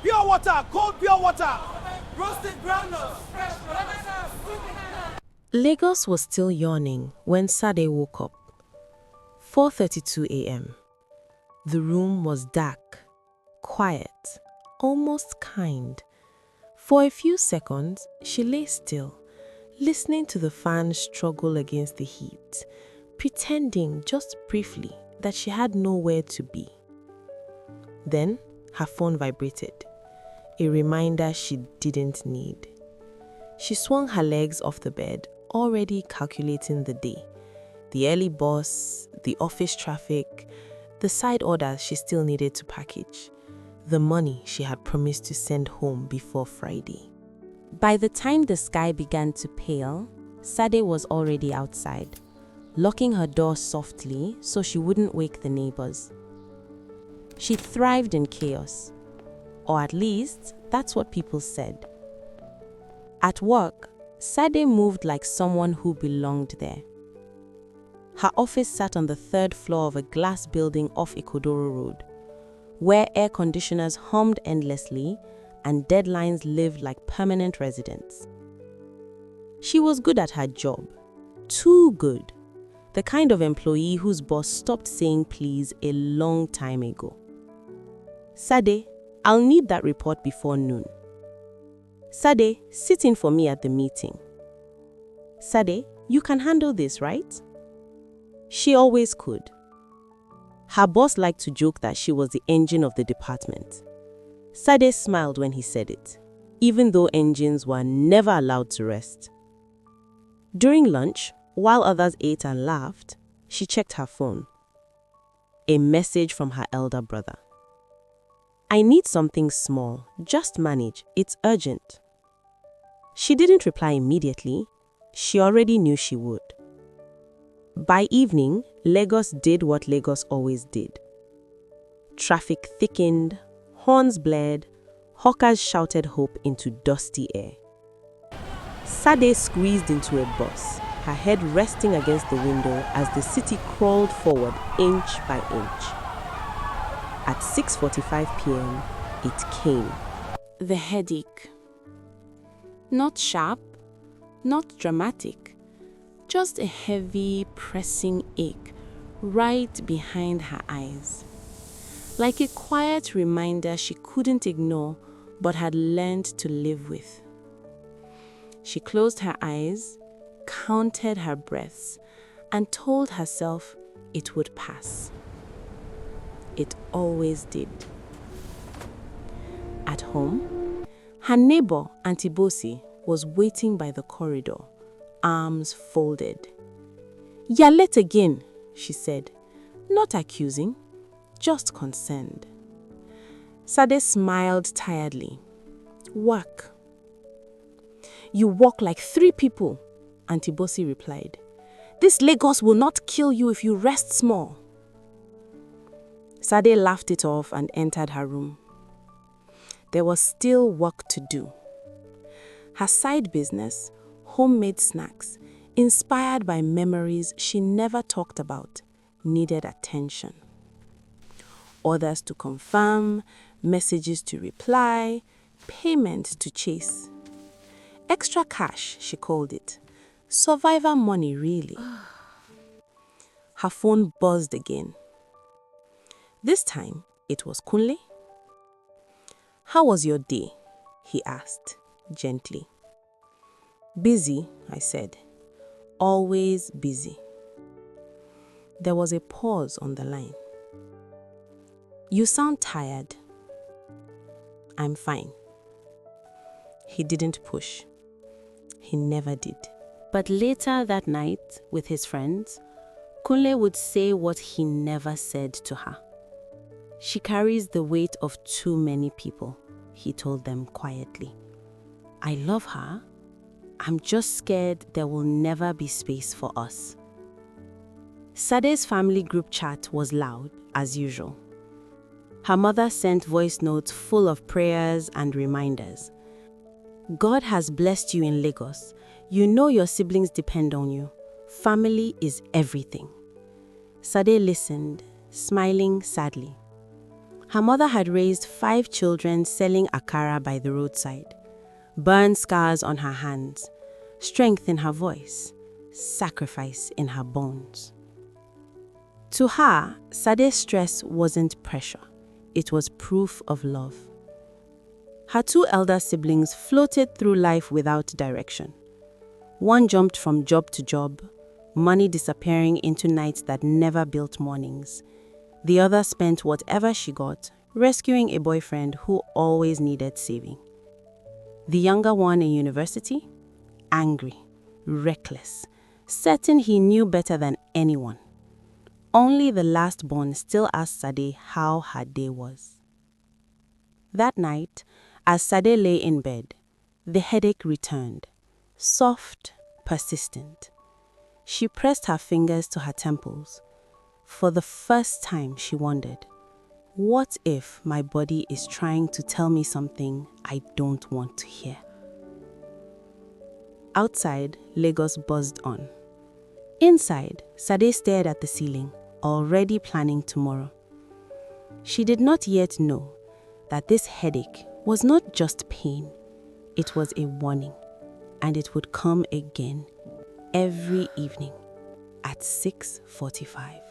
Pure water, cold pure water. Roasted groundnuts, fresh bananas. Lagos was still yawning when Sade woke up. 4:32 a.m. The room was dark, quiet, almost kind. For a few seconds, she lay still, listening to the fan struggle against the heat, pretending just briefly that she had nowhere to be. Then, her phone vibrated, a reminder she didn't need. She swung her legs off the bed, already calculating the day. The early bus, the office traffic, the side orders she still needed to package, the money she had promised to send home before Friday. By the time the sky began to pale, Sade was already outside, locking her door softly so she wouldn't wake the neighbors. She thrived in chaos, or at least that's what people said. At work, Sade moved like someone who belonged there. Her office sat on the third floor of a glass building off Ikodoro Road, where air conditioners hummed endlessly and deadlines lived like permanent residents. She was good at her job, too good, the kind of employee whose boss stopped saying please a long time ago. Sade, I'll need that report before noon. Sade, sit in for me at the meeting. Sade, you can handle this, right? She always could. Her boss liked to joke that she was the engine of the department. Sade smiled when he said it, even though engines were never allowed to rest. During lunch, while others ate and laughed, she checked her phone. A message from her elder brother. I need something small, just manage, it's urgent. She didn't reply immediately. She already knew she would. By evening, Lagos did what Lagos always did. Traffic thickened, horns blared, hawkers shouted hope into dusty air. Sade squeezed into a bus, her head resting against the window as the city crawled forward inch by inch. At 6:45 p.m., it came. The headache. Not sharp, not dramatic, just a heavy, pressing ache right behind her eyes. Like a quiet reminder she couldn't ignore but had learned to live with. She closed her eyes, counted her breaths, and told herself it would pass. It always did. At home, her neighbor, Auntie Bosi, was waiting by the corridor, arms folded. "You're late again," she said, not accusing, just concerned. Sade smiled tiredly. "Work." "You walk like 3 people," Auntie Bosi replied. "This Lagos will not kill you if you rest small." Sade laughed it off and entered her room. There was still work to do. Her side business, homemade snacks, inspired by memories she never talked about, needed attention. Orders to confirm, messages to reply, payment to chase. Extra cash, she called it. Survivor money, really. Her phone buzzed again. This time, it was Kunle. "How was your day?" he asked, gently. "Busy," I said. "Always busy." There was a pause on the line. "You sound tired." "I'm fine." He didn't push. He never did. But later that night, with his friends, Kunle would say what he never said to her. "She carries the weight of too many people," he told them quietly. "I love her. I'm just scared there will never be space for us." Sade's family group chat was loud, as usual. Her mother sent voice notes full of prayers and reminders. "God has blessed you in Lagos. You know your siblings depend on you. Family is everything." Sade listened, smiling sadly. Her mother had raised 5 children selling akara by the roadside. Burn scars on her hands, strength in her voice, sacrifice in her bones. To her, Sade's stress wasn't pressure. It was proof of love. Her 2 elder siblings floated through life without direction. One jumped from job to job, money disappearing into nights that never built mornings. The other spent whatever she got, rescuing a boyfriend who always needed saving. The younger one in university? Angry, reckless, certain he knew better than anyone. Only the last born still asked Sade how her day was. That night, as Sade lay in bed, the headache returned, soft, persistent. She pressed her fingers to her temples. For the first time, she wondered, what if my body is trying to tell me something I don't want to hear? Outside, Lagos buzzed on. Inside, Sade stared at the ceiling, already planning tomorrow. She did not yet know that this headache was not just pain, it was a warning, and it would come again every evening at 6:45.